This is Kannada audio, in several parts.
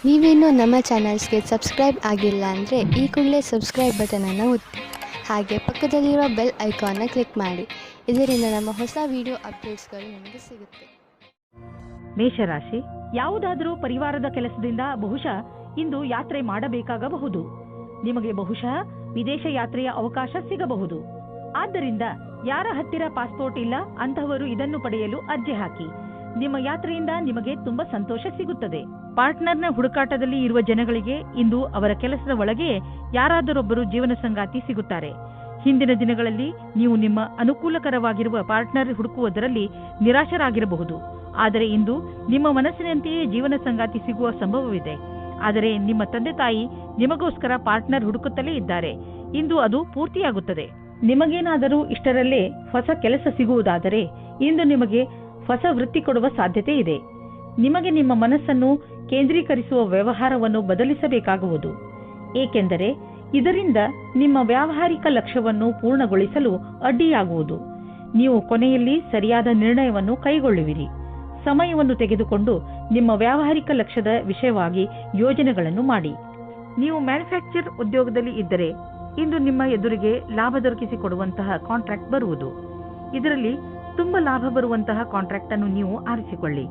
ನೀವೇನೂ ನಮ್ಮ ಚಾನಲ್ಸ್ಗೆ ಸಬ್ಸ್ಕ್ರೈಬ್ ಆಗಿಲ್ಲ ಅಂದರೆ ಈ ಕೂಡಲೇ ಸಬ್ಸ್ಕ್ರೈಬ್ ಬಟನನ್ನು ಒತ್ತಿ ಹಾಗೆ ಪಕ್ಕದಲ್ಲಿರೋ ಬೆಲ್ ಐಕಾನ್ನ ಕ್ಲಿಕ್ ಮಾಡಿ. ಇದರಿಂದ ನಮ್ಮ ಹೊಸ ವಿಡಿಯೋ ಅಪ್ಡೇಟ್ಸ್ಗಳು ನಿಮಗೆ ಸಿಗುತ್ತೆ. ಮೇಷರಾಶಿ, ಯಾವುದಾದರೂ ಪರಿವಾರದ ಕೆಲಸದಿಂದ ಬಹುಶಃ ಇಂದು ಯಾತ್ರೆ ಮಾಡಬೇಕಾಗಬಹುದು. ನಿಮಗೆ ಬಹುಶಃ ವಿದೇಶ ಯಾತ್ರೆಯ ಅವಕಾಶ ಸಿಗಬಹುದು. ಆದ್ದರಿಂದ ಯಾರ ಹತ್ತಿರ ಪಾಸ್ಪೋರ್ಟ್ ಇಲ್ಲ ಅಂತಹವರು ಇದನ್ನು ಪಡೆಯಲು ಅರ್ಜಿ ಹಾಕಿ. ನಿಮ್ಮ ಯಾತ್ರೆಯಿಂದ ನಿಮಗೆ ತುಂಬಾ ಸಂತೋಷ ಸಿಗುತ್ತದೆ. ಪಾರ್ಟ್ನರ್ನ ಹುಡುಕಾಟದಲ್ಲಿ ಇರುವ ಜನಗಳಿಗೆ ಇಂದು ಅವರ ಕೆಲಸದ ಒಳಗೆಯೇ ಯಾರಾದರೊಬ್ಬರು ಜೀವನ ಸಂಗಾತಿ ಸಿಗುತ್ತಾರೆ. ಹಿಂದಿನ ದಿನಗಳಲ್ಲಿ ನೀವು ನಿಮ್ಮ ಅನುಕೂಲಕರವಾಗಿರುವ ಪಾರ್ಟ್ನರ್ ಹುಡುಕುವುದರಲ್ಲಿ ನಿರಾಶರಾಗಿರಬಹುದು. ಆದರೆ ಇಂದು ನಿಮ್ಮ ಮನಸ್ಸಿನಂತೆಯೇ ಜೀವನ ಸಂಗಾತಿ ಸಿಗುವ ಸಂಭವವಿದೆ. ಆದರೆ ನಿಮ್ಮ ತಂದೆ ತಾಯಿ ನಿಮಗೋಸ್ಕರ ಪಾರ್ಟ್ನರ್ ಹುಡುಕುತ್ತಲೇ ಇದ್ದಾರೆ. ಇಂದು ಅದು ಪೂರ್ತಿಯಾಗುತ್ತದೆ. ನಿಮಗೇನಾದರೂ ಇಷ್ಟರಲ್ಲೇ ಹೊಸ ಕೆಲಸ ಸಿಗುವುದಾದರೆ ಇಂದು ನಿಮಗೆ ಹೊಸ ವೃತ್ತಿ ಕೊಡುವ ಸಾಧ್ಯತೆ ಇದೆ. ನಿಮಗೆ ನಿಮ್ಮ ಮನಸ್ಸನ್ನು ಕೇಂದ್ರೀಕರಿಸುವ ವ್ಯವಹಾರವನ್ನು ಬದಲಿಸಬೇಕಾಗುವುದು. ಏಕೆಂದರೆ ಇದರಿಂದ ನಿಮ್ಮ ವ್ಯಾವಹಾರಿಕ ಲಕ್ಷ್ಯವನ್ನು ಪೂರ್ಣಗೊಳಿಸಲು ಅಡ್ಡಿಯಾಗುವುದು. ನೀವು ಕೊನೆಯಲ್ಲಿ ಸರಿಯಾದ ನಿರ್ಣಯವನ್ನು ಕೈಗೊಳ್ಳುವಿರಿ. ಸಮಯವನ್ನು ತೆಗೆದುಕೊಂಡು ನಿಮ್ಮ ವ್ಯಾವಹಾರಿಕ ಲಕ್ಷ್ಯದ ವಿಷಯವಾಗಿ ಯೋಜನೆಗಳನ್ನು ಮಾಡಿ. ನೀವು ಮ್ಯಾನುಫ್ಯಾಕ್ಚರ್ ಉದ್ಯೋಗದಲ್ಲಿ ಇದ್ದರೆ ಇಂದು ನಿಮ್ಮ ಎದುರಿಗೆ ಲಾಭ ದೊರಕಿಸಿಕೊಡುವಂತಹ ಕಾಂಟ್ರಾಕ್ಟ್ ಬರುವುದು. ಇದರಲ್ಲಿ ತುಂಬಾ ಲಾಭ ಬರುವಂತಹ ಕಾಂಟ್ರಾಕ್ಟ್ ಅನ್ನು ನೀವು ಆರಿಸಿಕೊಳ್ಳಿ.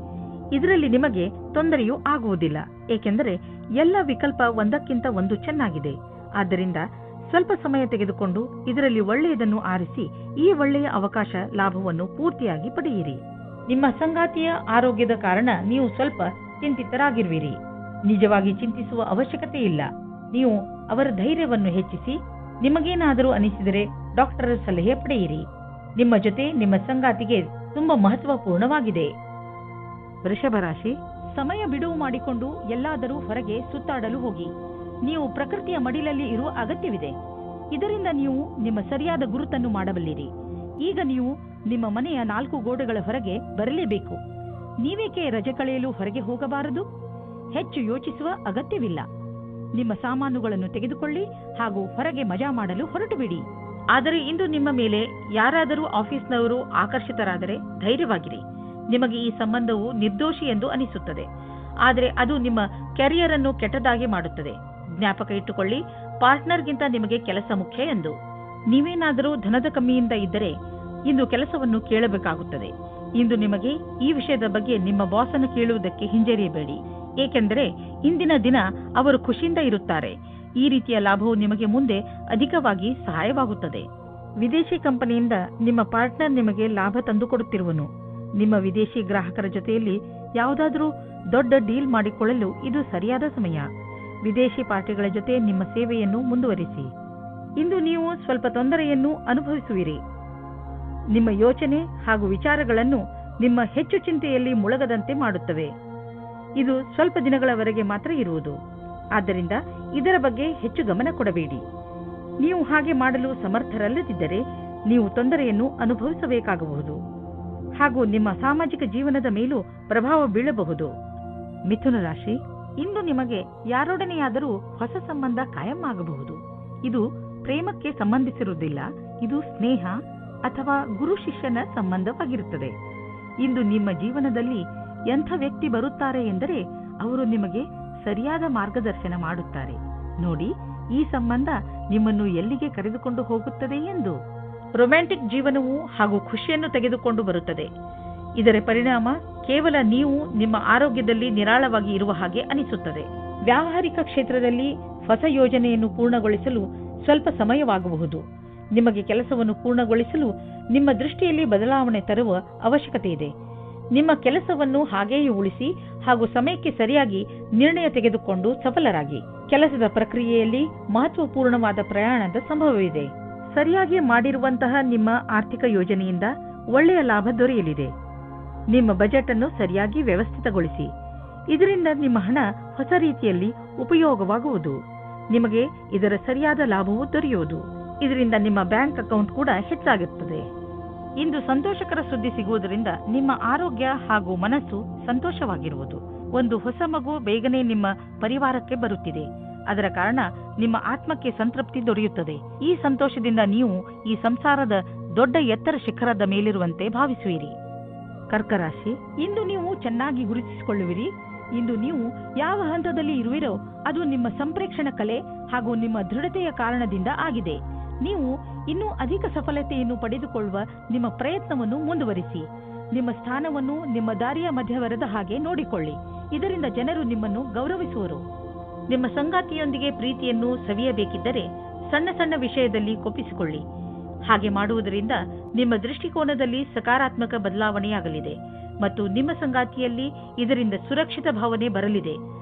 ಇದರಲ್ಲಿ ನಿಮಗೆ ತೊಂದರೆಯೂ ಆಗುವುದಿಲ್ಲ. ಏಕೆಂದರೆ ಎಲ್ಲ ವಿಕಲ್ಪ ಒಂದಕ್ಕಿಂತ ಒಂದು ಚೆನ್ನಾಗಿದೆ. ಆದ್ದರಿಂದ ಸ್ವಲ್ಪ ಸಮಯ ತೆಗೆದುಕೊಂಡು ಇದರಲ್ಲಿ ಒಳ್ಳೆಯದನ್ನು ಆರಿಸಿ ಈ ಒಳ್ಳೆಯ ಅವಕಾಶ ಲಾಭವನ್ನು ಪೂರ್ತಿಯಾಗಿ ಪಡೆಯಿರಿ. ನಿಮ್ಮ ಸಂಗಾತಿಯ ಆರೋಗ್ಯದ ಕಾರಣ ನೀವು ಸ್ವಲ್ಪ ಚಿಂತಿತರಾಗಿರುವಿರಿ. ನಿಜವಾಗಿ ಚಿಂತಿಸುವ ಅವಶ್ಯಕತೆ ಇಲ್ಲ. ನೀವು ಅವರ ಧೈರ್ಯವನ್ನು ಹೆಚ್ಚಿಸಿ. ನಿಮಗೇನಾದರೂ ಅನಿಸಿದರೆ ಡಾಕ್ಟರ್ ಸಲಹೆ ಪಡೆಯಿರಿ. ನಿಮ್ಮ ಜೊತೆ ನಿಮ್ಮ ಸಂಗಾತಿಗೆ ತುಂಬಾ ಮಹತ್ವಪೂರ್ಣವಾಗಿದೆ. ವೃಷಭ ರಾಶಿ, ಸಮಯ ಬಿಡುವು ಮಾಡಿಕೊಂಡು ಎಲ್ಲಾದರೂ ಹೊರಗೆ ಸುತ್ತಾಡಲು ಹೋಗಿ. ನೀವು ಪ್ರಕೃತಿಯ ಮಡಿಲಲ್ಲಿ ಇರುವ ಅಗತ್ಯವಿದೆ. ಇದರಿಂದ ನೀವು ನಿಮ್ಮ ಸರಿಯಾದ ಗುರುತನ್ನು ಮಾಡಬಲ್ಲಿರಿ. ಈಗ ನೀವು ನಿಮ್ಮ ಮನೆಯ 4 ಗೋಡೆಗಳ ಹೊರಗೆ ಬರಲೇಬೇಕು. ನೀವೇಕೆ ರಜೆ ಕಳೆಯಲು ಹೊರಗೆ ಹೋಗಬಾರದು? ಹೆಚ್ಚು ಯೋಚಿಸುವ ಅಗತ್ಯವಿಲ್ಲ. ನಿಮ್ಮ ಸಾಮಾನುಗಳನ್ನು ತೆಗೆದುಕೊಳ್ಳಿ ಹಾಗೂ ಹೊರಗೆ ಮಜಾ ಮಾಡಲು ಹೊರಟು ಬಿಡಿ. ಆದರೆ ಇಂದು ನಿಮ್ಮ ಮೇಲೆ ಯಾರಾದರೂ ಆಫೀಸ್ನವರು ಆಕರ್ಷಿತರಾದರೆ ಧೈರ್ಯವಾಗಿರಿ. ನಿಮಗೆ ಈ ಸಂಬಂಧವು ನಿರ್ದೋಷಿ ಎಂದು ಅನಿಸುತ್ತದೆ. ಆದರೆ ಅದು ನಿಮ್ಮ ಕೆರಿಯರ್ ಅನ್ನು ಕೆಟ್ಟದಾಗಿ ಮಾಡುತ್ತದೆ. ಜ್ಞಾಪಕ ಇಟ್ಟುಕೊಳ್ಳಿ, ಪಾರ್ಟ್ನರ್ಗಿಂತ ನಿಮಗೆ ಕೆಲಸ ಮುಖ್ಯ ಎಂದು. ನೀವೇನಾದರೂ ಧನದ ಕಮ್ಮಿಯಿಂದ ಇದ್ದರೆ ಇಂದು ಕೆಲಸವನ್ನು ಕೇಳಬೇಕಾಗುತ್ತದೆ. ಇಂದು ನಿಮಗೆ ಈ ವಿಷಯದ ಬಗ್ಗೆ ನಿಮ್ಮ ಬಾಸನ್ನು ಕೇಳುವುದಕ್ಕೆ ಹಿಂಜರಿಯಬೇಡಿ. ಏಕೆಂದರೆ ಇಂದಿನ ದಿನ ಅವರು ಖುಷಿಯಿಂದ ಇರುತ್ತಾರೆ. ಈ ರೀತಿಯ ಲಾಭವು ನಿಮಗೆ ಮುಂದೆ ಅಧಿಕವಾಗಿ ಸಹಾಯವಾಗುತ್ತದೆ. ವಿದೇಶಿ ಕಂಪನಿಯಿಂದ ನಿಮ್ಮ ಪಾರ್ಟ್ನರ್ ನಿಮಗೆ ಲಾಭ ತಂದುಕೊಡುತ್ತಿರುವನು. ನಿಮ್ಮ ವಿದೇಶಿ ಗ್ರಾಹಕರ ಜೊತೆಯಲ್ಲಿ ಯಾವುದಾದರೂ ದೊಡ್ಡ ಡೀಲ್ ಮಾಡಿಕೊಳ್ಳಲು ಇದು ಸರಿಯಾದ ಸಮಯ. ವಿದೇಶಿ ಪಾರ್ಟಿಗಳ ಜೊತೆ ನಿಮ್ಮ ಸೇವೆಯನ್ನು ಮುಂದುವರಿಸಿ. ಇಂದು ನೀವು ಸ್ವಲ್ಪ ತೊಂದರೆಯನ್ನು ಅನುಭವಿಸುವಿರಿ. ನಿಮ್ಮ ಯೋಚನೆ ಹಾಗೂ ವಿಚಾರಗಳನ್ನು ನಿಮ್ಮ ಹೆಚ್ಚು ಚಿಂತೆಯಲ್ಲಿ ಮುಳುಗದಂತೆ ಮಾಡುತ್ತವೆ. ಇದು ಸ್ವಲ್ಪ ದಿನಗಳವರೆಗೆ ಮಾತ್ರ ಇರುವುದು. ಆದ್ದರಿಂದ ಇದರ ಬಗ್ಗೆ ಹೆಚ್ಚು ಗಮನ ಕೊಡಬೇಡಿ. ನೀವು ಹಾಗೆ ಮಾಡಲು ಸಮರ್ಥರಲ್ಲದಿದ್ದರೆ ನೀವು ತೊಂದರೆಯನ್ನು ಅನುಭವಿಸಬೇಕಾಗಬಹುದು ಹಾಗೂ ನಿಮ್ಮ ಸಾಮಾಜಿಕ ಜೀವನದ ಮೇಲೂ ಪ್ರಭಾವ ಬೀಳಬಹುದು. ಮಿಥುನ ರಾಶಿ, ಇಂದು ನಿಮಗೆ ಯಾರೊಡನೆಯಾದರೂ ಹೊಸ ಸಂಬಂಧ ಕಾಯಂ ಆಗಬಹುದು. ಇದು ಪ್ರೇಮಕ್ಕೆ ಸಂಬಂಧಿಸಿರುವುದಿಲ್ಲ. ಇದು ಸ್ನೇಹ ಅಥವಾ ಗುರು ಶಿಷ್ಯನ ಸಂಬಂಧವಾಗಿರುತ್ತದೆ. ಇಂದು ನಿಮ್ಮ ಜೀವನದಲ್ಲಿ ಎಂಥ ವ್ಯಕ್ತಿ ಬರುತ್ತಾರೆ ಎಂದರೆ ಅವರು ನಿಮಗೆ ಸರಿಯಾದ ಮಾರ್ಗದರ್ಶನ ಮಾಡುತ್ತಾರೆ. ನೋಡಿ, ಈ ಸಂಬಂಧ ನಿಮ್ಮನ್ನು ಎಲ್ಲಿಗೆ ಕರೆದುಕೊಂಡು ಹೋಗುತ್ತದೆ ಎಂದು. ರೊಮ್ಯಾಂಟಿಕ್ ಜೀವನವು ಹಾಗೂ ಖುಷಿಯನ್ನು ತೆಗೆದುಕೊಂಡು ಬರುತ್ತದೆ. ಇದರ ಪರಿಣಾಮ ಕೇವಲ ನೀವು ನಿಮ್ಮ ಆರೋಗ್ಯದಲ್ಲಿ ನಿರಾಳವಾಗಿ ಇರುವ ಹಾಗೆ ಅನಿಸುತ್ತದೆ. ವ್ಯಾವಹಾರಿಕ ಕ್ಷೇತ್ರದಲ್ಲಿ ಹೊಸ ಯೋಜನೆಯನ್ನು ಪೂರ್ಣಗೊಳಿಸಲು ಸ್ವಲ್ಪ ಸಮಯವಾಗಬಹುದು. ನಿಮಗೆ ಕೆಲಸವನ್ನು ಪೂರ್ಣಗೊಳಿಸಲು ನಿಮ್ಮ ದೃಷ್ಟಿಯಲ್ಲಿ ಬದಲಾವಣೆ ತರುವ ಅವಶ್ಯಕತೆ ಇದೆ. ನಿಮ್ಮ ಕೆಲಸವನ್ನು ಹಾಗೆಯೇ ಉಳಿಸಿ ಹಾಗೂ ಸಮಯಕ್ಕೆ ಸರಿಯಾಗಿ ನಿರ್ಣಯ ತೆಗೆದುಕೊಂಡು ಸಫಲರಾಗಿ. ಕೆಲಸದ ಪ್ರಕ್ರಿಯೆಯಲ್ಲಿ ಮಹತ್ವಪೂರ್ಣವಾದ ಪ್ರಯಾಣದ ಸಂಭವವಿದೆ. ಸರಿಯಾಗಿ ಮಾಡಿರುವಂತಹ ನಿಮ್ಮ ಆರ್ಥಿಕ ಯೋಜನೆಯಿಂದ ಒಳ್ಳೆಯ ಲಾಭ ದೊರೆಯಲಿದೆ. ನಿಮ್ಮ ಬಜೆಟ್ ಅನ್ನು ಸರಿಯಾಗಿ ವ್ಯವಸ್ಥಿತಗೊಳಿಸಿ. ಇದರಿಂದ ನಿಮ್ಮ ಹಣ ಹೊಸ ರೀತಿಯಲ್ಲಿ ಉಪಯೋಗವಾಗುವುದು. ನಿಮಗೆ ಇದರ ಸರಿಯಾದ ಲಾಭವು ದೊರೆಯುವುದು. ಇದರಿಂದ ನಿಮ್ಮ ಬ್ಯಾಂಕ್ ಅಕೌಂಟ್ ಕೂಡ ಹೆಚ್ಚಾಗುತ್ತದೆ. ಇಂದು ಸಂತೋಷಕರ ಸುದ್ದಿ ಸಿಗುವುದರಿಂದ ನಿಮ್ಮ ಆರೋಗ್ಯ ಹಾಗೂ ಮನಸ್ಸು ಸಂತೋಷವಾಗಿರುವುದು. ಒಂದು ಹೊಸ ಮಗು ಬೇಗನೆ ನಿಮ್ಮ ಪರಿವಾರಕ್ಕೆ ಬರುತ್ತಿದೆ. ಅದರ ಕಾರಣ ನಿಮ್ಮ ಆತ್ಮಕ್ಕೆ ಸಂತೃಪ್ತಿ ದೊರೆಯುತ್ತದೆ. ಈ ಸಂತೋಷದಿಂದ ನೀವು ಈ ಸಂಸಾರದ ದೊಡ್ಡ ಎತ್ತರ ಶಿಖರದ ಮೇಲಿರುವಂತೆ ಭಾವಿಸುವಿರಿ. ಕರ್ಕ ರಾಶಿ, ಇಂದು ನೀವು ಚೆನ್ನಾಗಿ ಗುರುತಿಸಿಕೊಳ್ಳುವಿರಿ. ಇಂದು ನೀವು ಯಾವ ಹಂತದಲ್ಲಿ ಇರುವಿರೋ ಅದು ನಿಮ್ಮ ಸಂಪ್ರೇಕ್ಷಣ ಕಲೆ ಹಾಗೂ ನಿಮ್ಮ ದೃಢತೆಯ ಕಾರಣದಿಂದ ಆಗಿದೆ. ನೀವು ಇನ್ನೂ ಅಧಿಕ ಸಫಲತೆಯನ್ನು ಪಡೆದುಕೊಳ್ಳುವ ನಿಮ್ಮ ಪ್ರಯತ್ನವನ್ನು ಮುಂದುವರಿಸಿ. ನಿಮ್ಮ ಸ್ಥಾನವನ್ನು ನಿಮ್ಮ ದಾರಿಯ ಮಧ್ಯವರದ ಹಾಗೆ ನೋಡಿಕೊಳ್ಳಿ. ಇದರಿಂದ ಜನರು ನಿಮ್ಮನ್ನು ಗೌರವಿಸುವರು. ನಿಮ್ಮ ಸಂಗಾತಿಯೊಂದಿಗೆ ಪ್ರೀತಿಯನ್ನು ಸವಿಯಬೇಕಿದ್ದರೆ ಸಣ್ಣ ಸಣ್ಣ ವಿಷಯದಲ್ಲಿ ಕೊಪ್ಪಿಸಿಕೊಳ್ಳಿ. ಹಾಗೆ ಮಾಡುವುದರಿಂದ ನಿಮ್ಮ ದೃಷ್ಟಿಕೋನದಲ್ಲಿ ಸಕಾರಾತ್ಮಕ ಬದಲಾವಣೆಯಾಗಲಿದೆ ಮತ್ತು ನಿಮ್ಮ ಸಂಗಾತಿಯಲ್ಲಿ ಇದರಿಂದ ಸುರಕ್ಷಿತ ಭಾವನೆ ಬರಲಿದೆ.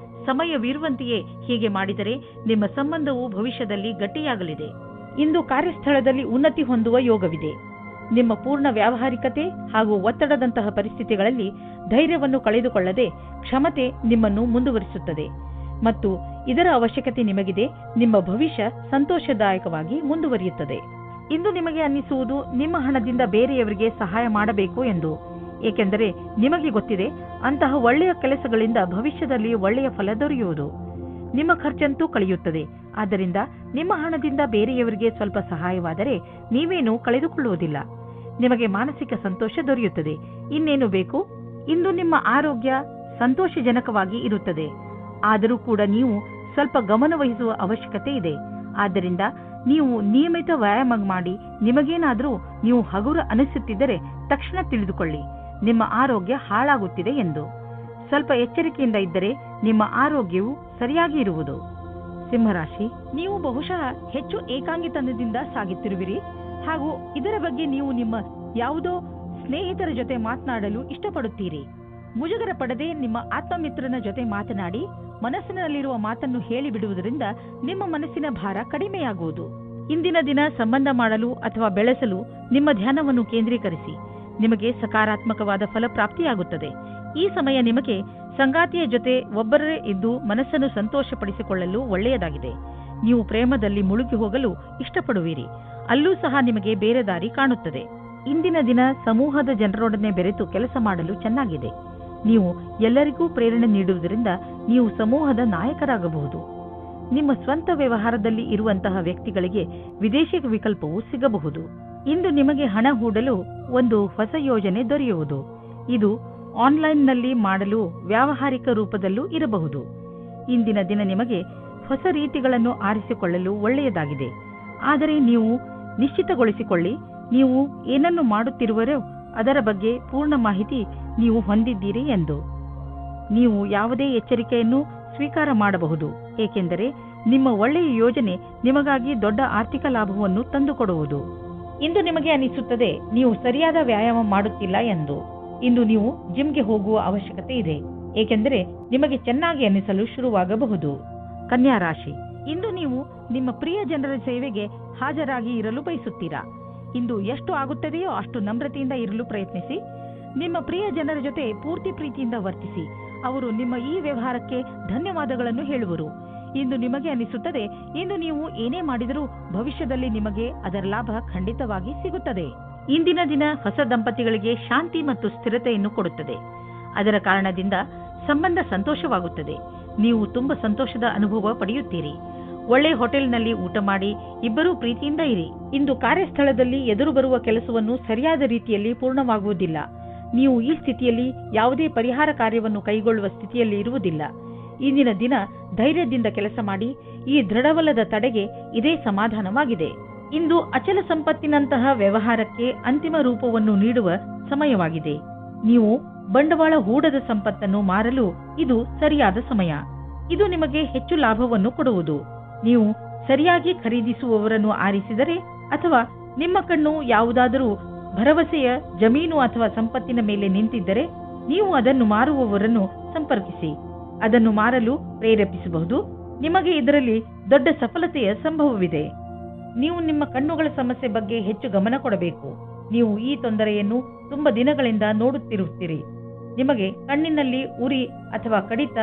ಸಮಯವಿರುವಂತೆಯೇ ಹೀಗೆ ಮಾಡಿದರೆ ನಿಮ್ಮ ಸಂಬಂಧವು ಭವಿಷ್ಯದಲ್ಲಿ ಗಟ್ಟಿಯಾಗಲಿದೆ. ಇಂದು ಕಾರ್ಯಸ್ಥಳದಲ್ಲಿ ಉನ್ನತಿ ಹೊಂದುವ ಯೋಗವಿದೆ. ನಿಮ್ಮ ಪೂರ್ಣ ವ್ಯಾವಹಾರಿಕತೆ ಹಾಗೂ ಒತ್ತಡದಂತಹ ಪರಿಸ್ಥಿತಿಗಳಲ್ಲಿ ಧೈರ್ಯವನ್ನು ಕಳೆದುಕೊಳ್ಳದೆ ಕ್ಷಮತೆ ನಿಮ್ಮನ್ನು ಮುಂದುವರಿಸುತ್ತದೆ ಮತ್ತು ಇದರ ಅವಶ್ಯಕತೆ ನಿಮಗಿದೆ. ನಿಮ್ಮ ಭವಿಷ್ಯ ಸಂತೋಷದಾಯಕವಾಗಿ ಮುಂದುವರಿಯುತ್ತದೆ. ಇಂದು ನಿಮಗೆ ಅನ್ನಿಸುವುದು ನಿಮ್ಮ ಹಣದಿಂದ ಬೇರೆಯವರಿಗೆ ಸಹಾಯ ಮಾಡಬೇಕು ಎಂದು, ಏಕೆಂದರೆ ನಿಮಗೆ ಗೊತ್ತಿದೆ ಅಂತಹ ಒಳ್ಳೆಯ ಕೆಲಸಗಳಿಂದ ಭವಿಷ್ಯದಲ್ಲಿ ಒಳ್ಳೆಯ ಫಲ ದೊರೆಯುವುದು. ನಿಮ್ಮ ಖರ್ಚಂತೂ ಕಳೆಯುತ್ತದೆ. ಆದ್ದರಿಂದ ನಿಮ್ಮ ಹಣದಿಂದ ಬೇರೆಯವರಿಗೆ ಸ್ವಲ್ಪ ಸಹಾಯವಾದರೆ ನೀವೇನೂ ಕಳೆದುಕೊಳ್ಳುವುದಿಲ್ಲ. ನಿಮಗೆ ಮಾನಸಿಕ ಸಂತೋಷ ದೊರೆಯುತ್ತದೆ. ಇನ್ನೇನು ಬೇಕು? ಇಂದು ನಿಮ್ಮ ಆರೋಗ್ಯ ಸಂತೋಷಜನಕವಾಗಿ ಇರುತ್ತದೆ. ಆದರೂ ಕೂಡ ನೀವು ಸ್ವಲ್ಪ ಗಮನ ವಹಿಸುವ ಅವಶ್ಯಕತೆ ಇದೆ. ಆದ್ದರಿಂದ ನೀವು ನಿಯಮಿತ ವ್ಯಾಯಾಮ ಮಾಡಿ. ನಿಮಗೇನಾದರೂ ನೀವು ಹಗುರ ಅನಿಸುತ್ತಿದ್ದರೆ ತಕ್ಷಣ ತಿಳಿದುಕೊಳ್ಳಿ, ನಿಮ್ಮ ಆರೋಗ್ಯ ಹಾಳಾಗುತ್ತಿದೆ ಎಂದು. ಸ್ವಲ್ಪ ಎಚ್ಚರಿಕೆಯಿಂದ ಇದ್ದರೆ ನಿಮ್ಮ ಆರೋಗ್ಯವು ಸರಿಯಾಗಿ ಇರುವುದು. ಸಿಂಹರಾಶಿ, ನೀವು ಬಹುಶಃ ಹೆಚ್ಚು ಏಕಾಂಗಿತನದಿಂದ ಸಾಗುತ್ತಿರುವಿರಿ ಹಾಗೂ ಇದರ ಬಗ್ಗೆ ನೀವು ನಿಮ್ಮ ಯಾವುದೋ ಸ್ನೇಹಿತರ ಜೊತೆ ಮಾತನಾಡಲು ಇಷ್ಟಪಡುತ್ತೀರಿ. ಮುಜುಗರ ಪಡದೆ ನಿಮ್ಮ ಆತ್ಮಮಿತ್ರನ ಜೊತೆ ಮಾತನಾಡಿ ಮನಸ್ಸಿನಲ್ಲಿರುವ ಮಾತನ್ನು ಹೇಳಿಬಿಡುವುದರಿಂದ ನಿಮ್ಮ ಮನಸ್ಸಿನ ಭಾರ ಕಡಿಮೆಯಾಗುವುದು. ಇಂದಿನ ದಿನ ಸಂಬಂಧ ಮಾಡಲು ಅಥವಾ ಬೆಳೆಸಲು ನಿಮ್ಮ ಧ್ಯಾನವನ್ನು ಕೇಂದ್ರೀಕರಿಸಿ. ನಿಮಗೆ ಸಕಾರಾತ್ಮಕವಾದ ಫಲ ಪ್ರಾಪ್ತಿಯಾಗುತ್ತದೆ. ಈ ಸಮಯ ನಿಮಗೆ ಸಂಗಾತಿಯ ಜೊತೆ ಒಬ್ಬರೇ ಇದ್ದು ಮನಸ್ಸನ್ನು ಸಂತೋಷಪಡಿಸಿಕೊಳ್ಳಲು ಒಳ್ಳೆಯದಾಗಿದೆ. ನೀವು ಪ್ರೇಮದಲ್ಲಿ ಮುಳುಗಿ ಹೋಗಲು ಇಷ್ಟಪಡುವಿರಿ. ಅಲ್ಲೂ ಸಹ ನಿಮಗೆ ಬೇರೆ ದಾರಿ ಕಾಣುತ್ತದೆ. ಇಂದಿನ ದಿನ ಸಮೂಹದ ಜನರೊಡನೆ ಬೆರೆತು ಕೆಲಸ ಮಾಡಲು ಚೆನ್ನಾಗಿದೆ. ನೀವು ಎಲ್ಲರಿಗೂ ಪ್ರೇರಣೆ ನೀಡುವುದರಿಂದ ನೀವು ಸಮೂಹದ ನಾಯಕರಾಗಬಹುದು. ನಿಮ್ಮ ಸ್ವಂತ ವ್ಯವಹಾರದಲ್ಲಿ ಇರುವಂತಹ ವ್ಯಕ್ತಿಗಳಿಗೆ ವಿದೇಶಿ ವಿಕಲ್ಪವೂ ಸಿಗಬಹುದು. ಇಂದು ನಿಮಗೆ ಹಣ ಹೂಡಲು ಒಂದು ಹೊಸ ಯೋಜನೆ ದೊರೆಯುವುದು. ಇದು ಆನ್ಲೈನ್ನಲ್ಲಿ ಮಾಡಲು ವ್ಯಾವಹಾರಿಕ ರೂಪದಲ್ಲೂ ಇರಬಹುದು. ಇಂದಿನ ದಿನ ನಿಮಗೆ ಹೊಸ ರೀತಿಗಳನ್ನು ಆರಿಸಿಕೊಳ್ಳಲು ಒಳ್ಳೆಯದಾಗಿದೆ. ಆದರೆ ನೀವು ನಿಶ್ಚಿತಗೊಳಿಸಿಕೊಳ್ಳಿ, ನೀವು ಏನನ್ನು ಮಾಡುತ್ತಿರುವರೋ ಅದರ ಬಗ್ಗೆ ಪೂರ್ಣ ಮಾಹಿತಿ ನೀವು ಹೊಂದಿದ್ದೀರಿ ಎಂದು. ನೀವು ಯಾವುದೇ ಎಚ್ಚರಿಕೆಯನ್ನು ಸ್ವೀಕಾರ ಮಾಡಬಹುದು, ಏಕೆಂದರೆ ನಿಮ್ಮ ಒಳ್ಳೆಯ ಯೋಜನೆ ನಿಮಗಾಗಿ ದೊಡ್ಡ ಆರ್ಥಿಕ ಲಾಭವನ್ನು ತಂದುಕೊಡುವುದು. ಇಂದು ನಿಮಗೆ ಅನಿಸುತ್ತದೆ ನೀವು ಸರಿಯಾದ ವ್ಯಾಯಾಮ ಮಾಡುತ್ತಿಲ್ಲ ಎಂದು. ಇಂದು ನೀವು ಜಿಮ್ಗೆ ಹೋಗುವ ಅವಶ್ಯಕತೆ ಇದೆ, ಏಕೆಂದರೆ ನಿಮಗೆ ಚೆನ್ನಾಗಿ ಅನಿಸಲು ಶುರುವಾಗಬಹುದು. ಕನ್ಯಾ ರಾಶಿ, ಇಂದು ನೀವು ನಿಮ್ಮ ಪ್ರಿಯ ಜನರ ಸೇವೆಗೆ ಹಾಜರಾಗಿ ಇರಲು ಬಯಸುತ್ತೀರಾ. ಇಂದು ಎಷ್ಟು ಆಗುತ್ತದೆಯೋ ಅಷ್ಟು ನಮ್ರತೆಯಿಂದ ಇರಲು ಪ್ರಯತ್ನಿಸಿ. ನಿಮ್ಮ ಪ್ರಿಯ ಜನರ ಜೊತೆ ಪೂರ್ತಿ ಪ್ರೀತಿಯಿಂದ ವರ್ತಿಸಿ. ಅವರು ನಿಮ್ಮ ಈ ವ್ಯವಹಾರಕ್ಕೆ ಧನ್ಯವಾದಗಳನ್ನು ಹೇಳುವರು. ಇಂದು ನಿಮಗೆ ಅನಿಸುತ್ತದೆ ಇಂದು ನೀವು ಏನೇ ಮಾಡಿದರೂ ಭವಿಷ್ಯದಲ್ಲಿ ನಿಮಗೆ ಅದರ ಲಾಭ ಖಂಡಿತವಾಗಿ ಸಿಗುತ್ತದೆ. ಇಂದಿನ ದಿನ ಹೊಸ ದಂಪತಿಗಳಿಗೆ ಶಾಂತಿ ಮತ್ತು ಸ್ಥಿರತೆಯನ್ನು ಕೊಡುತ್ತದೆ. ಅದರ ಕಾರಣದಿಂದ ಸಂಬಂಧ ಸಂತೋಷವಾಗುತ್ತದೆ. ನೀವು ತುಂಬಾ ಸಂತೋಷದ ಅನುಭವ ಪಡೆಯುತ್ತೀರಿ. ಒಳ್ಳೆ ಹೋಟೆಲ್ನಲ್ಲಿ ಊಟ ಮಾಡಿ ಇಬ್ಬರೂ ಪ್ರೀತಿಯಿಂದ ಇರಿ. ಇಂದು ಕಾರ್ಯಸ್ಥಳದಲ್ಲಿ ಎದುರು ಬರುವ ಕೆಲಸವನ್ನು ಸರಿಯಾದ ರೀತಿಯಲ್ಲಿ ಪೂರ್ಣವಾಗುವುದಿಲ್ಲ. ನೀವು ಈ ಸ್ಥಿತಿಯಲ್ಲಿ ಯಾವುದೇ ಪರಿಹಾರ ಕಾರ್ಯವನ್ನು ಕೈಗೊಳ್ಳುವ ಸ್ಥಿತಿಯಲ್ಲಿ ಇರುವುದಿಲ್ಲ. ಇಂದಿನ ದಿನ ಧೈರ್ಯದಿಂದ ಕೆಲಸ ಮಾಡಿ. ಈ ದೃಢವಲ್ಲದ ತಡೆಗೆ ಇದೇ ಸಮಾಧಾನವಾಗಿದೆ. ಇಂದು ಅಚಲ ಸಂಪತ್ತಿನಂತಹ ವ್ಯವಹಾರಕ್ಕೆ ಅಂತಿಮ ರೂಪವನ್ನು ನೀಡುವ ಸಮಯವಾಗಿದೆ. ನೀವು ಬಂಡವಾಳ ಹೂಡದ ಸಂಪತ್ತನ್ನು ಮಾರಲು ಇದು ಸರಿಯಾದ ಸಮಯ. ಇದು ನಿಮಗೆ ಹೆಚ್ಚು ಲಾಭವನ್ನು ಕೊಡುವುದು. ನೀವು ಸರಿಯಾಗಿ ಖರೀದಿಸುವವರನ್ನು ಆರಿಸಿದರೆ ಅಥವಾ ನಿಮ್ಮ ಕಣ್ಣು ಯಾವುದಾದರೂ ಭರವಸೆಯ ಜಮೀನು ಅಥವಾ ಸಂಪತ್ತಿನ ಮೇಲೆ ನಿಂತಿದ್ದರೆ ನೀವು ಅದನ್ನು ಮಾರುವವರನ್ನು ಸಂಪರ್ಕಿಸಿ. ಅದನ್ನು ಮಾರಲು ಪ್ರೇರೇಪಿಸಬಹುದು. ನಿಮಗೆ ಇದರಲ್ಲಿ ದೊಡ್ಡ ಸಫಲತೆಯ ಸಂಭವವಿದೆ. ನೀವು ನಿಮ್ಮ ಕಣ್ಣುಗಳ ಸಮಸ್ಯೆ ಬಗ್ಗೆ ಹೆಚ್ಚು ಗಮನ ಕೊಡಬೇಕು. ನೀವು ಈ ತೊಂದರೆಯನ್ನು ತುಂಬಾ ದಿನಗಳಿಂದ ನೋಡುತ್ತಿರುತ್ತೀರಿ. ನಿಮಗೆ ಕಣ್ಣಿನಲ್ಲಿ ಉರಿ ಅಥವಾ ಕಡಿತ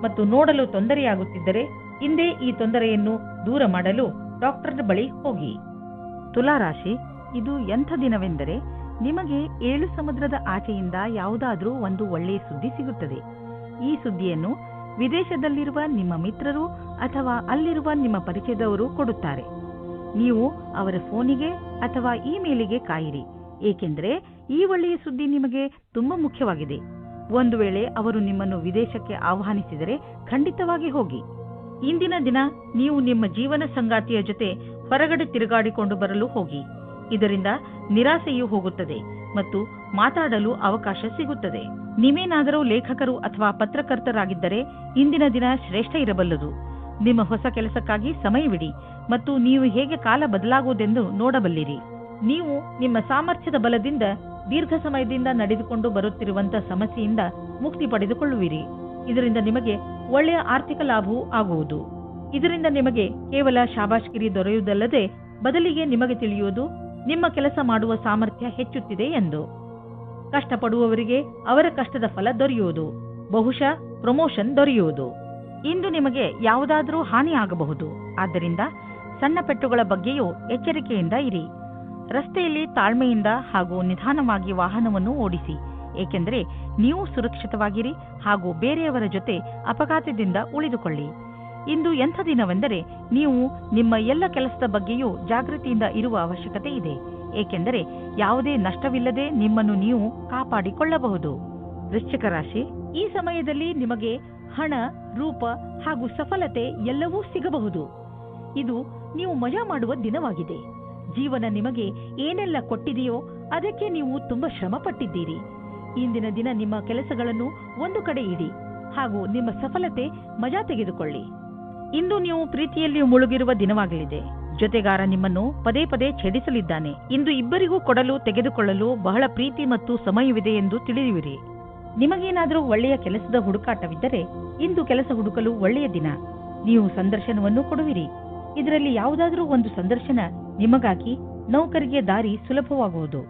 ಮತ್ತು ನೋಡಲು ತೊಂದರೆಯಾಗುತ್ತಿದ್ದರೆ ಹಿಂದೆ ಈ ತೊಂದರೆಯನ್ನು ದೂರ ಮಾಡಲು ಡಾಕ್ಟರ್ ಬಳಿ ಹೋಗಿ. ತುಲಾರಾಶಿ, ಇದು ಎಂಥ ದಿನವೆಂದರೆ ನಿಮಗೆ 7 ಸಮುದ್ರದ ಆಚೆಯಿಂದ ಯಾವುದಾದ್ರೂ ಒಂದು ಒಳ್ಳೆಯ ಸುದ್ದಿ ಸಿಗುತ್ತದೆ. ಈ ಸುದ್ದಿಯನ್ನು ವಿದೇಶದಲ್ಲಿರುವ ನಿಮ್ಮ ಮಿತ್ರರು ಅಥವಾ ಅಲ್ಲಿರುವ ನಿಮ್ಮ ಪರಿಚಯದವರು ಕೊಡುತ್ತಾರೆ. ನೀವು ಅವರ ಫೋನಿಗೆ ಅಥವಾ ಇಮೇಲಿಗೆ ಕಾಯಿರಿ, ಏಕೆಂದರೆ ಈ ಒಳ್ಳೆಯ ಸುದ್ದಿ ನಿಮಗೆ ತುಂಬಾ ಮುಖ್ಯವಾಗಿದೆ. ಒಂದು ವೇಳೆ ಅವರು ನಿಮ್ಮನ್ನು ವಿದೇಶಕ್ಕೆ ಆಹ್ವಾನಿಸಿದರೆ ಖಂಡಿತವಾಗಿ ಹೋಗಿ. ಇಂದಿನ ದಿನ ನೀವು ನಿಮ್ಮ ಜೀವನ ಸಂಗಾತಿಯ ಜೊತೆ ಹೊರಗಡೆ ತಿರುಗಾಡಿಕೊಂಡು ಬರಲು ಹೋಗಿ. ಇದರಿಂದ ನಿರಾಸೆಯೂ ಹೋಗುತ್ತದೆ ಮತ್ತು ಮಾತಾಡಲು ಅವಕಾಶ ಸಿಗುತ್ತದೆ. ನೀವೇನಾದರೂ ಲೇಖಕರು ಅಥವಾ ಪತ್ರಕರ್ತರಾಗಿದ್ದರೆ ಇಂದಿನ ದಿನ ಶ್ರೇಷ್ಠ ಇರಬಲ್ಲದು. ನಿಮ್ಮ ಹೊಸ ಕೆಲಸಕ್ಕಾಗಿ ಸಮಯವಿಡಿ ಮತ್ತು ನೀವು ಹೇಗೆ ಕಾಲ ಬದಲಾಗುವುದೆಂದು ನೋಡಬಲ್ಲಿರಿ. ನೀವು ನಿಮ್ಮ ಸಾಮರ್ಥ್ಯದ ಬಲದಿಂದ ದೀರ್ಘ ಸಮಯದಿಂದ ನಡೆದುಕೊಂಡು ಬರುತ್ತಿರುವಂತಹ ಸಮಸ್ಯೆಯಿಂದ ಮುಕ್ತಿ ಪಡೆದುಕೊಳ್ಳುವಿರಿ. ಇದರಿಂದ ನಿಮಗೆ ಒಳ್ಳೆಯ ಆರ್ಥಿಕ ಲಾಭವೂ ಆಗುವುದು. ಇದರಿಂದ ನಿಮಗೆ ಕೇವಲ ಶಾಬಾಷ್ಗಿರಿ ದೊರೆಯುವುದಲ್ಲದೆ ಬದಲಿಗೆ ನಿಮಗೆ ತಿಳಿಯುವುದು ನಿಮ್ಮ ಕೆಲಸ ಮಾಡುವ ಸಾಮರ್ಥ್ಯ ಹೆಚ್ಚುತ್ತಿದೆ ಎಂದು. ಕಷ್ಟಪಡುವವರಿಗೆ ಅವರ ಕಷ್ಟದ ಫಲ ದೊರೆಯುವುದು, ಬಹುಶಃ ಪ್ರಮೋಷನ್ ದೊರೆಯುವುದು. ಇಂದು ನಿಮಗೆ ಯಾವುದಾದರೂ ಹಾನಿ ಆಗಬಹುದು. ಆದ್ದರಿಂದ ಸಣ್ಣ ಪೆಟ್ಟುಗಳ ಬಗ್ಗೆಯೂ ಎಚ್ಚರಿಕೆಯಿಂದ ಇರಿ. ರಸ್ತೆಯಲ್ಲಿ ತಾಳ್ಮೆಯಿಂದ ಹಾಗೂ ನಿಧಾನವಾಗಿ ವಾಹನವನ್ನು ಓಡಿಸಿ, ಏಕೆಂದರೆ ನೀವು ಸುರಕ್ಷಿತವಾಗಿರಿ ಹಾಗೂ ಬೇರೆಯವರ ಜೊತೆ ಅಪಘಾತದಿಂದ ಉಳಿದುಕೊಳ್ಳಿ. ಇಂದು ಎಂಥ ದಿನವೆಂದರೆ ನೀವು ನಿಮ್ಮ ಎಲ್ಲ ಕೆಲಸದ ಬಗ್ಗೆಯೂ ಜಾಗೃತಿಯಿಂದ ಇರುವ ಅವಶ್ಯಕತೆ ಇದೆ, ಏಕೆಂದರೆ ಯಾವುದೇ ನಷ್ಟವಿಲ್ಲದೆ ನಿಮ್ಮನ್ನು ನೀವು ಕಾಪಾಡಿಕೊಳ್ಳಬಹುದು. ವೃಶ್ಚಿಕ ರಾಶಿ, ಈ ಸಮಯದಲ್ಲಿ ನಿಮಗೆ ಹಣ, ರೂಪ ಹಾಗೂ ಸಫಲತೆ ಎಲ್ಲವೂ ಸಿಗಬಹುದು. ಇದು ನೀವು ಮಜಾ ಮಾಡುವ ದಿನವಾಗಿದೆ. ಜೀವನ ನಿಮಗೆ ಏನೆಲ್ಲ ಕೊಟ್ಟಿದೆಯೋ ಅದಕ್ಕೆ ನೀವು ತುಂಬಾ ಶ್ರಮ ಪಟ್ಟಿದ್ದೀರಿ. ಇಂದಿನ ದಿನ ನಿಮ್ಮ ಕೆಲಸಗಳನ್ನು ಒಂದು ಕಡೆ ಇಡಿ ಹಾಗೂ ನಿಮ್ಮ ಸಫಲತೆ ಮಜಾ ತೆಗೆದುಕೊಳ್ಳಿ. ಇಂದು ನೀವು ಪ್ರೀತಿಯಲ್ಲಿ ಮುಳುಗಿರುವ ದಿನವಾಗಲಿದೆ. ಜೊತೆಗಾರ ನಿಮ್ಮನ್ನು ಪದೇ ಪದೇ ಛೇಡಿಸಲಿದ್ದಾನೆ. ಇಂದು ಇಬ್ಬರಿಗೂ ಕೊಡಲು ತೆಗೆದುಕೊಳ್ಳಲು ಬಹಳ ಪ್ರೀತಿ ಮತ್ತು ಸಮಯವಿದೆ ಎಂದು ತಿಳಿಯುವಿರಿ. ನಿಮಗೇನಾದರೂ ಒಳ್ಳೆಯ ಕೆಲಸದ ಹುಡುಕಾಟವಿದ್ದರೆ ಇಂದು ಕೆಲಸ ಹುಡುಕಲು ಒಳ್ಳೆಯ ದಿನ. ನೀವು ಸಂದರ್ಶನವನ್ನು ಕೊಡುವಿರಿ. ಇದರಲ್ಲಿ ಯಾವುದಾದರೂ ಒಂದು ಸಂದರ್ಶನ ನಿಮಗಾಗಿ ನೌಕರಿಗೆ ದಾರಿ ಸುಲಭವಾಗುವುದು.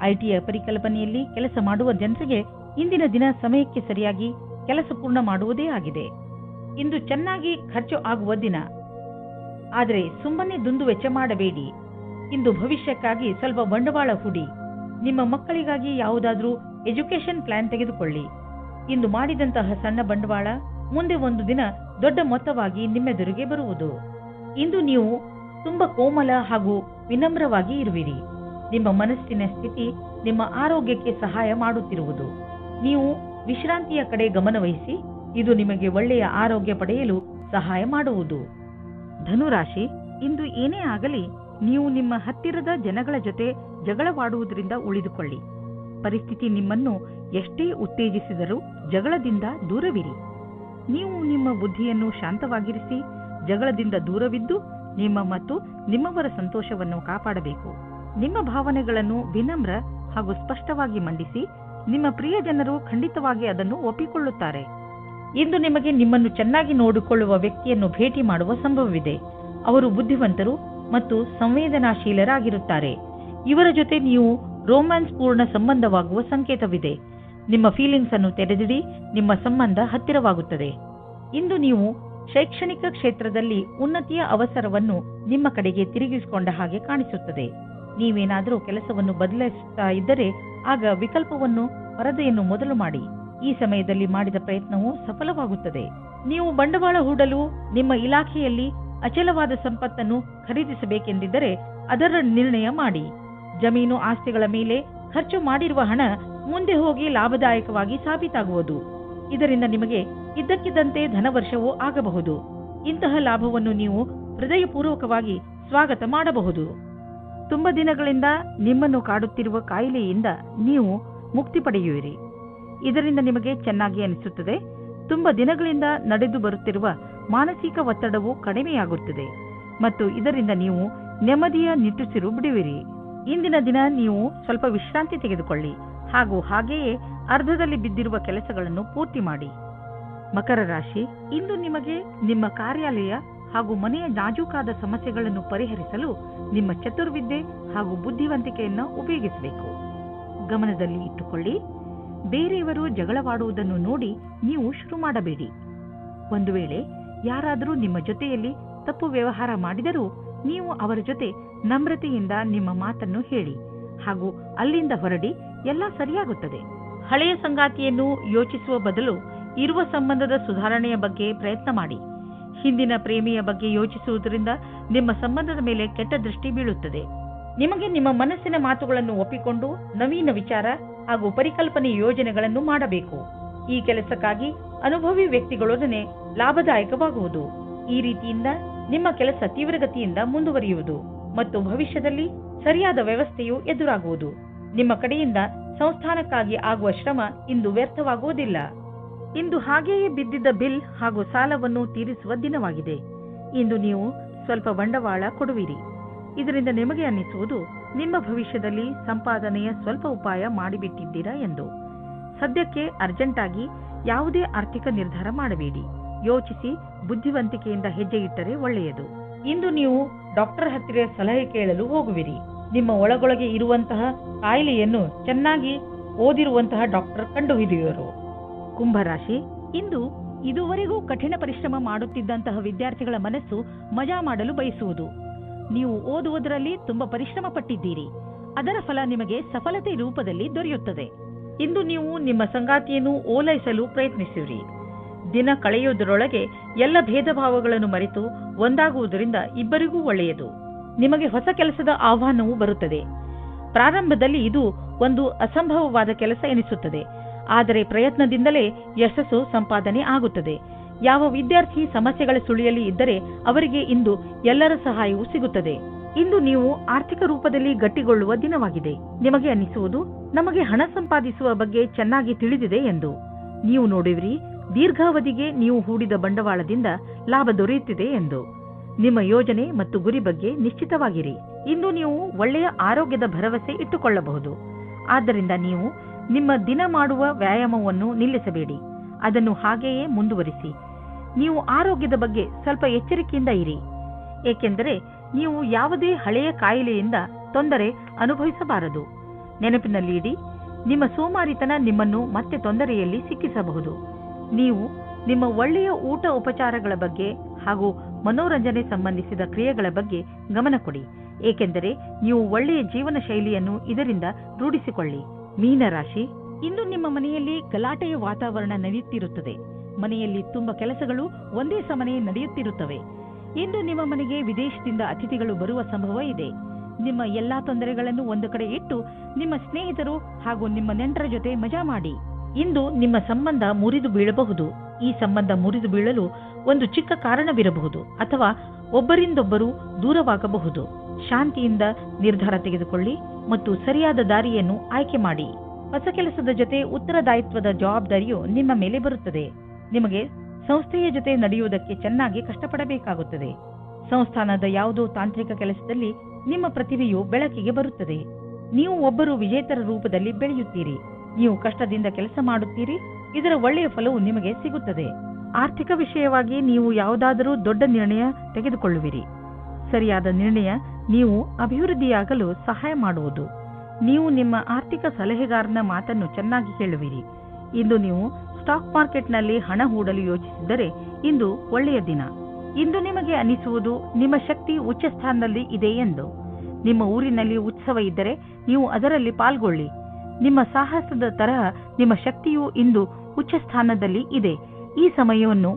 ಐಟಿಯ ಪರಿಕಲ್ಪನೆಯಲ್ಲಿ ಕೆಲಸ ಮಾಡುವ ಜನರಿಗೆ ಇಂದಿನ ದಿನ ಸಮಯಕ್ಕೆ ಸರಿಯಾಗಿ ಕೆಲಸ ಪೂರ್ಣ ಮಾಡುವುದೇ ಆಗಿದೆ. ಇಂದು ಚೆನ್ನಾಗಿ ಖರ್ಚು ಆಗುವ ದಿನ. ಆದರೆ ಸುಮ್ಮನೆ ದುಂದು ವೆಚ್ಚ ಮಾಡಬೇಡಿ. ಇಂದು ಭವಿಷ್ಯಕ್ಕಾಗಿ ಸ್ವಲ್ಪ ಬಂಡವಾಳ ಹೂಡಿ. ನಿಮ್ಮ ಮಕ್ಕಳಿಗಾಗಿ ಯಾವುದಾದ್ರೂ ಎಜುಕೇಶನ್ ಪ್ಲಾನ್ ತೆಗೆದುಕೊಳ್ಳಿ. ಇಂದು ಮಾಡಿದಂತಹ ಸಣ್ಣ ಬಂಡವಾಳ ಮುಂದೆ ಒಂದು ದಿನ ದೊಡ್ಡ ಮೊತ್ತವಾಗಿ ನಿಮ್ಮೆದುರಿಗೆ ಬರುವುದು. ಇಂದು ನೀವು ತುಂಬಾ ಕೋಮಲ ಹಾಗೂ ವಿನಮ್ರವಾಗಿ ಇರುವಿರಿ. ನಿಮ್ಮ ಮನಸ್ಸಿನ ಸ್ಥಿತಿ ನಿಮ್ಮ ಆರೋಗ್ಯಕ್ಕೆ ಸಹಾಯ ಮಾಡುತ್ತಿರುವುದು. ನೀವು ವಿಶ್ರಾಂತಿಯ ಕಡೆ ಗಮನವಹಿಸಿ. ಇದು ನಿಮಗೆ ಒಳ್ಳೆಯ ಆರೋಗ್ಯ ಪಡೆಯಲು ಸಹಾಯ ಮಾಡುವುದು. ಧನುರಾಶಿ, ಇಂದು ಏನೇ ಆಗಲಿ ನೀವು ನಿಮ್ಮ ಹತ್ತಿರದ ಜನಗಳ ಜೊತೆ ಜಗಳವಾಡುವುದರಿಂದ ಉಳಿದುಕೊಳ್ಳಿ. ಪರಿಸ್ಥಿತಿ ನಿಮ್ಮನ್ನು ಎಷ್ಟೇ ಉತ್ತೇಜಿಸಿದರೂ ಜಗಳದಿಂದ ದೂರವಿರಿ. ನೀವು ನಿಮ್ಮ ಬುದ್ಧಿಯನ್ನು ಶಾಂತವಾಗಿರಿಸಿ ಜಗಳದಿಂದ ದೂರವಿದ್ದು ನಿಮ್ಮ ಮತ್ತು ನಿಮ್ಮವರ ಸಂತೋಷವನ್ನು ಕಾಪಾಡಬೇಕು. ನಿಮ್ಮ ಭಾವನೆಗಳನ್ನು ವಿನಮ್ರ ಹಾಗೂ ಸ್ಪಷ್ಟವಾಗಿ ಮಂಡಿಸಿ. ನಿಮ್ಮ ಪ್ರಿಯ ಜನರು ಖಂಡಿತವಾಗಿ ಅದನ್ನು ಒಪ್ಪಿಕೊಳ್ಳುತ್ತಾರೆ. ಇಂದು ನಿಮಗೆ ನಿಮ್ಮನ್ನು ಚೆನ್ನಾಗಿ ನೋಡಿಕೊಳ್ಳುವ ವ್ಯಕ್ತಿಯನ್ನು ಭೇಟಿ ಮಾಡುವ ಸಂಭವವಿದೆ. ಅವರು ಬುದ್ಧಿವಂತರು ಮತ್ತು ಸಂವೇದನಾಶೀಲರಾಗಿರುತ್ತಾರೆ. ಇವರ ಜೊತೆ ನೀವು ರೋಮ್ಯಾನ್ಸ್ ಪೂರ್ಣ ಸಂಬಂಧವಾಗುವ ಸಂಕೇತವಿದೆ. ನಿಮ್ಮ ಫೀಲಿಂಗ್ಸ್ ಅನ್ನು ತೆರೆದಿಡಿ. ನಿಮ್ಮ ಸಂಬಂಧ ಹತ್ತಿರವಾಗುತ್ತದೆ. ಇಂದು ನೀವು ಶೈಕ್ಷಣಿಕ ಕ್ಷೇತ್ರದಲ್ಲಿ ಉನ್ನತಿಯ ಅವಸರವನ್ನು ನಿಮ್ಮ ಕಡೆಗೆ ತಿರುಗಿಸಿಕೊಂಡ ಹಾಗೆ ಕಾಣಿಸುತ್ತದೆ. ನೀವೇನಾದರೂ ಕೆಲಸವನ್ನು ಬದಲಾಯಿಸುತ್ತಾ ಇದ್ದರೆ ಆಗ ವಿಕಲ್ಪವನ್ನು ವರದಿಯನ್ನು ಮೊದಲು ಮಾಡಿ. ಈ ಸಮಯದಲ್ಲಿ ಮಾಡಿದ ಪ್ರಯತ್ನವು ಸಫಲವಾಗುತ್ತದೆ. ನೀವು ಬಂಡವಾಳ ಹೂಡಲು ನಿಮ್ಮ ಇಲಾಖೆಯಲ್ಲಿ ಅಚಲವಾದ ಸಂಪತ್ತನ್ನು ಖರೀದಿಸಬೇಕೆಂದಿದ್ದರೆ ಅದರ ನಿರ್ಣಯ ಮಾಡಿ. ಜಮೀನು ಆಸ್ತಿಗಳ ಮೇಲೆ ಖರ್ಚು ಮಾಡಿರುವ ಹಣ ಮುಂದೆ ಹೋಗಿ ಲಾಭದಾಯಕವಾಗಿ ಸಾಬೀತಾಗುವುದು. ಇದರಿಂದ ನಿಮಗೆ ಇದ್ದಕ್ಕಿದ್ದಂತೆ ಧನವರ್ಷವೂ ಆಗಬಹುದು. ಇಂತಹ ಲಾಭವನ್ನು ನೀವು ಹೃದಯಪೂರ್ವಕವಾಗಿ ಸ್ವಾಗತ ಮಾಡಬಹುದು. ತುಂಬ ದಿನಗಳಿಂದ ನಿಮ್ಮನ್ನು ಕಾಡುತ್ತಿರುವ ಕಾಯಿಲೆಯಿಂದ ನೀವು ಮುಕ್ತಿ ಪಡೆಯುವಿರಿ. ಇದರಿಂದ ನಿಮಗೆ ಚೆನ್ನಾಗಿ ಅನಿಸುತ್ತದೆ. ತುಂಬ ದಿನಗಳಿಂದ ನಡೆದು ಬರುತ್ತಿರುವ ಮಾನಸಿಕ ಒತ್ತಡವು ಕಡಿಮೆಯಾಗುತ್ತದೆ ಮತ್ತು ಇದರಿಂದ ನೀವು ನೆಮ್ಮದಿಯ ನಿಟ್ಟುಸಿರು ಬಿಡುವಿರಿ. ಇಂದಿನ ದಿನ ನೀವು ಸ್ವಲ್ಪ ವಿಶ್ರಾಂತಿ ತೆಗೆದುಕೊಳ್ಳಿ ಹಾಗೂ ಹಾಗೆಯೇ ಅರ್ಧದಲ್ಲಿ ಬಿದ್ದಿರುವ ಕೆಲಸಗಳನ್ನು ಪೂರ್ತಿ ಮಾಡಿ. ಮಕರ ರಾಶಿ, ಇಂದು ನಿಮಗೆ ನಿಮ್ಮ ಕಾರ್ಯಾಲಯ ಹಾಗೂ ಮನೆಯ ನಾಜೂಕಾದ ಸಮಸ್ಯೆಗಳನ್ನು ಪರಿಹರಿಸಲು ನಿಮ್ಮ ಚತುರ್ವಿದ್ಯೆ ಹಾಗೂ ಬುದ್ಧಿವಂತಿಕೆಯನ್ನು ಉಪಯೋಗಿಸಬೇಕು. ಗಮನದಲ್ಲಿ ಇಟ್ಟುಕೊಳ್ಳಿ. ಬೇರೆಯವರು ಜಗಳವಾಡುವುದನ್ನು ನೋಡಿ ನೀವು ಶುರು ಮಾಡಬೇಡಿ. ಒಂದು ವೇಳೆ ಯಾರಾದರೂ ನಿಮ್ಮ ಜೊತೆಯಲ್ಲಿ ತಪ್ಪು ವ್ಯವಹಾರ ಮಾಡಿದರೂ ನೀವು ಅವರ ಜೊತೆ ನಮ್ರತೆಯಿಂದ ನಿಮ್ಮ ಮಾತನ್ನು ಹೇಳಿ ಹಾಗೂ ಅಲ್ಲಿಂದ ಹೊರಡಿ. ಎಲ್ಲ ಸರಿಯಾಗುತ್ತದೆ. ಹಳೆಯ ಸಂಗಾತಿಯನ್ನು ಯೋಚಿಸುವ ಬದಲು ಇರುವ ಸಂಬಂಧದ ಸುಧಾರಣೆಯ ಬಗ್ಗೆ ಪ್ರಯತ್ನ ಮಾಡಿ. ಹಿಂದಿನ ಪ್ರೇಮಿಯ ಬಗ್ಗೆ ಯೋಚಿಸುವುದರಿಂದ ನಿಮ್ಮ ಸಂಬಂಧದ ಮೇಲೆ ಕೆಟ್ಟ ದೃಷ್ಟಿ ಬೀಳುತ್ತದೆ. ನಿಮಗೆ ನಿಮ್ಮ ಮನಸ್ಸಿನ ಮಾತುಗಳನ್ನು ಒಪ್ಪಿಕೊಂಡು ನವೀನ ವಿಚಾರ ಹಾಗೂ ಪರಿಕಲ್ಪನೆ ಯೋಜನೆಗಳನ್ನು ಮಾಡಬೇಕು. ಈ ಕೆಲಸಕ್ಕಾಗಿ ಅನುಭವಿ ವ್ಯಕ್ತಿಗಳೊಡನೆ ಲಾಭದಾಯಕವಾಗುವುದು. ಈ ರೀತಿಯಿಂದ ನಿಮ್ಮ ಕೆಲಸ ತೀವ್ರಗತಿಯಿಂದ ಮುಂದುವರಿಯುವುದು ಮತ್ತು ಭವಿಷ್ಯದಲ್ಲಿ ಸರಿಯಾದ ವ್ಯವಸ್ಥೆಯು ಎದುರಾಗುವುದು. ನಿಮ್ಮ ಕಡೆಯಿಂದ ಸಂಸ್ಥಾನಕ್ಕಾಗಿ ಆಗುವ ಶ್ರಮ ಇಂದು ವ್ಯರ್ಥವಾಗುವುದಿಲ್ಲ. ಇಂದು ಹಾಗೆಯೇ ಬಿದ್ದಿದ್ದ ಬಿಲ್ ಹಾಗೂ ಸಾಲವನ್ನು ತೀರಿಸುವ ದಿನವಾಗಿದೆ. ಇಂದು ನೀವು ಸ್ವಲ್ಪ ಬಂಡವಾಳ ಕೊಡುವಿರಿ. ಇದರಿಂದ ನಿಮಗೆ ಅನ್ನಿಸುವುದು ನಿಮ್ಮ ಭವಿಷ್ಯದಲ್ಲಿ ಸಂಪಾದನೆಯ ಸ್ವಲ್ಪ ಉಪಾಯ ಮಾಡಿಬಿಟ್ಟಿದ್ದೀರಾ ಎಂದು. ಸದ್ಯಕ್ಕೆ ಅರ್ಜೆಂಟ್ ಆಗಿ ಯಾವುದೇ ಆರ್ಥಿಕ ನಿರ್ಧಾರ ಮಾಡಬೇಡಿ. ಯೋಚಿಸಿ ಬುದ್ಧಿವಂತಿಕೆಯಿಂದ ಹೆಜ್ಜೆ ಇಟ್ಟರೆ ಒಳ್ಳೆಯದು. ಇಂದು ನೀವು ಡಾಕ್ಟರ್ ಹತ್ತಿರ ಸಲಹೆ ಕೇಳಲು ಹೋಗುವಿರಿ. ನಿಮ್ಮ ಒಳಗೊಳಗೆ ಇರುವಂತಹ ಕಾಯಿಲೆಯನ್ನು ಚೆನ್ನಾಗಿ ಓದಿರುವಂತಹ ಡಾಕ್ಟರ್ ಕಂಡುಹಿಡಿಯುವರು. ಕುಂಭರಾಶಿ, ಇಂದು ಇದುವರೆಗೂ ಕಠಿಣ ಪರಿಶ್ರಮ ಮಾಡುತ್ತಿದ್ದಂತಹ ವಿದ್ಯಾರ್ಥಿಗಳ ಮನಸ್ಸು ಮಜಾ ಮಾಡಲು ಬಯಸುವುದು. ನೀವು ಓದುವುದರಲ್ಲಿ ತುಂಬಾ ಪರಿಶ್ರಮ ಪಟ್ಟಿದ್ದೀರಿ. ಅದರ ಫಲ ನಿಮಗೆ ಸಫಲತೆ ರೂಪದಲ್ಲಿ ದೊರೆಯುತ್ತದೆ. ಇಂದು ನೀವು ನಿಮ್ಮ ಸಂಗಾತಿಯನ್ನು ಓಲೈಸಲು ಪ್ರಯತ್ನಿಸಿರಿ. ದಿನ ಕಳೆಯುವುದರೊಳಗೆ ಎಲ್ಲ ಭೇದ ಭಾವಗಳನ್ನು ಮರೆತು ಒಂದಾಗುವುದರಿಂದ ಇಬ್ಬರಿಗೂ ಒಳ್ಳೆಯದು. ನಿಮಗೆ ಹೊಸ ಕೆಲಸದ ಆಹ್ವಾನವೂ ಬರುತ್ತದೆ. ಪ್ರಾರಂಭದಲ್ಲಿ ಇದು ಒಂದು ಅಸಂಭವವಾದ ಕೆಲಸ ಎನಿಸುತ್ತದೆ, ಆದರೆ ಪ್ರಯತ್ನದಿಂದಲೇ ಯಶಸ್ಸು ಸಂಪಾದನೆ ಆಗುತ್ತದೆ. ಯಾವ ವಿದ್ಯಾರ್ಥಿ ಸಮಸ್ಯೆಗಳ ಸುಳಿಯಲ್ಲಿ ಇದ್ದರೆ ಅವರಿಗೆ ಇಂದು ಎಲ್ಲರ ಸಹಾಯವೂ ಸಿಗುತ್ತದೆ. ಇಂದು ನೀವು ಆರ್ಥಿಕ ರೂಪದಲ್ಲಿ ಗಟ್ಟಿಗೊಳ್ಳುವ ದಿನವಾಗಿದೆ. ನಿಮಗೆ ಅನ್ನಿಸುವುದು ನಮಗೆ ಹಣ ಸಂಪಾದಿಸುವ ಬಗ್ಗೆ ಚೆನ್ನಾಗಿ ತಿಳಿದಿದೆ ಎಂದು. ನೀವು ನೋಡುವಿರಿ, ದೀರ್ಘಾವಧಿಗೆ ನೀವು ಹೂಡಿದ ಬಂಡವಾಳದಿಂದ ಲಾಭ ದೊರೆಯುತ್ತಿದೆ ಎಂದು. ನಿಮ್ಮ ಯೋಜನೆ ಮತ್ತು ಗುರಿ ಬಗ್ಗೆ ನಿಶ್ಚಿತವಾಗಿರಿ. ಇಂದು ನೀವು ಒಳ್ಳೆಯ ಆರೋಗ್ಯದ ಭರವಸೆ ಇಟ್ಟುಕೊಳ್ಳಬಹುದು. ಆದ್ದರಿಂದ ನೀವು ನಿಮ್ಮ ದಿನ ಮಾಡುವ ವ್ಯಾಯಾಮವನ್ನು ನಿಲ್ಲಿಸಬೇಡಿ. ಅದನ್ನು ಹಾಗೆಯೇ ಮುಂದುವರಿಸಿ. ನೀವು ಆರೋಗ್ಯದ ಬಗ್ಗೆ ಸ್ವಲ್ಪ ಎಚ್ಚರಿಕೆಯಿಂದ ಇರಿ, ಏಕೆಂದರೆ ನೀವು ಯಾವುದೇ ಹಳೆಯ ಕಾಯಿಲೆಯಿಂದ ತೊಂದರೆ ಅನುಭವಿಸಬಾರದು. ನೆನಪಿನಲ್ಲಿಡಿ, ನಿಮ್ಮ ಸೋಮಾರಿತನ ನಿಮ್ಮನ್ನು ಮತ್ತೆ ತೊಂದರೆಯಲ್ಲಿ ಸಿಕ್ಕಿಸಬಹುದು. ನೀವು ನಿಮ್ಮ ಒಳ್ಳೆಯ ಊಟ ಉಪಚಾರಗಳ ಬಗ್ಗೆ ಹಾಗೂ ಮನೋರಂಜನೆ ಸಂಬಂಧಿಸಿದ ಕ್ರಿಯೆಗಳ ಬಗ್ಗೆ ಗಮನ ಕೊಡಿ, ಏಕೆಂದರೆ ನೀವು ಒಳ್ಳೆಯ ಜೀವನ ಶೈಲಿಯನ್ನು ಇದರಿಂದ ರೂಢಿಸಿಕೊಳ್ಳಿ. ಮೀನರಾಶಿ, ಇಂದು ನಿಮ್ಮ ಮನೆಯಲ್ಲಿ ಗಲಾಟೆಯ ವಾತಾವರಣ ನಡೆಯುತ್ತಿರುತ್ತದೆ. ಮನೆಯಲ್ಲಿ ತುಂಬ ಕೆಲಸಗಳು ಒಂದೇ ಸಮನೆ ನಡೆಯುತ್ತಿರುತ್ತವೆ. ಇಂದು ನಿಮ್ಮ ಮನೆಗೆ ವಿದೇಶದಿಂದ ಅತಿಥಿಗಳು ಬರುವ ಸಂಭವ ಇದೆ. ನಿಮ್ಮ ಎಲ್ಲಾ ತೊಂದರೆಗಳನ್ನು ಒಂದು ಕಡೆ ಇಟ್ಟು ನಿಮ್ಮ ಸ್ನೇಹಿತರು ಹಾಗೂ ನಿಮ್ಮ ನೆಂಟರ ಜೊತೆ ಮಜಾ ಮಾಡಿ. ಇಂದು ನಿಮ್ಮ ಸಂಬಂಧ ಮುರಿದು ಬೀಳಬಹುದು. ಈ ಸಂಬಂಧ ಮುರಿದು ಬೀಳಲು ಒಂದು ಚಿಕ್ಕ ಕಾರಣವಿರಬಹುದು ಅಥವಾ ಒಬ್ಬರಿಂದೊಬ್ಬರು ದೂರವಾಗಬಹುದು. ಶಾಂತಿಯಿಂದ ನಿರ್ಧಾರ ತೆಗೆದುಕೊಳ್ಳಿ ಮತ್ತು ಸರಿಯಾದ ದಾರಿಯನ್ನು ಆಯ್ಕೆ ಮಾಡಿ. ಹೊಸ ಕೆಲಸದ ಜೊತೆ ಉತ್ತರದಾಯಿತ್ವದ ಜವಾಬ್ದಾರಿಯು ನಿಮ್ಮ ಮೇಲೆ ಬರುತ್ತದೆ. ನಿಮಗೆ ಸಂಸ್ಥೆಯ ಜೊತೆ ನಡೆಯುವುದಕ್ಕೆ ಚೆನ್ನಾಗಿ ಕಷ್ಟಪಡಬೇಕಾಗುತ್ತದೆ. ಸಂಸ್ಥಾನದ ಯಾವುದೋ ತಾಂತ್ರಿಕ ಕೆಲಸದಲ್ಲಿ ನಿಮ್ಮ ಪ್ರತಿಭೆಯು ಬೆಳಕಿಗೆ ಬರುತ್ತದೆ. ನೀವು ಒಬ್ಬರು ವಿಜೇತರ ರೂಪದಲ್ಲಿ ಬೆಳೆಯುತ್ತೀರಿ. ನೀವು ಕಷ್ಟದಿಂದ ಕೆಲಸ ಮಾಡುತ್ತೀರಿ. ಇದರ ಒಳ್ಳೆಯ ಫಲವು ನಿಮಗೆ ಸಿಗುತ್ತದೆ. ಆರ್ಥಿಕ ವಿಷಯವಾಗಿ ನೀವು ಯಾವುದಾದರೂ ದೊಡ್ಡ ನಿರ್ಣಯ ತೆಗೆದುಕೊಳ್ಳುವಿರಿ. ಸರಿಯಾದ ನಿರ್ಣಯ ನೀವು ಅಭಿವೃದ್ಧಿಯಾಗಲು ಸಹಾಯ ಮಾಡುವುದು. ನೀವು ನಿಮ್ಮ ಆರ್ಥಿಕ ಸಲಹೆಗಾರನ ಮಾತನ್ನು ಚೆನ್ನಾಗಿ ಕೇಳುವಿರಿ. ಇಂದು ನೀವು ಸ್ಟಾಕ್ ಮಾರ್ಕೆಟ್ನಲ್ಲಿ ಹಣ ಹೂಡಲು ಯೋಚಿಸಿದರೆ ಇಂದು ಒಳ್ಳೆಯ ದಿನ. ಇಂದು ನಿಮಗೆ ಅನಿಸುವುದು ನಿಮ್ಮ ಶಕ್ತಿ ಉಚ್ಚ ಸ್ಥಾನದಲ್ಲಿ ಇದೆ ಎಂದು. ನಿಮ್ಮ ಊರಿನಲ್ಲಿ ಉತ್ಸವ ಇದ್ದರೆ ನೀವು ಅದರಲ್ಲಿ ಪಾಲ್ಗೊಳ್ಳಿ. ನಿಮ್ಮ ಸಾಹಸದ ತರಹ ನಿಮ್ಮ ಶಕ್ತಿಯು ಇಂದು ಉಚ್ಚ ಸ್ಥಾನದಲ್ಲಿ ಇದೆ. ಈ ಸಮಯವನ್ನು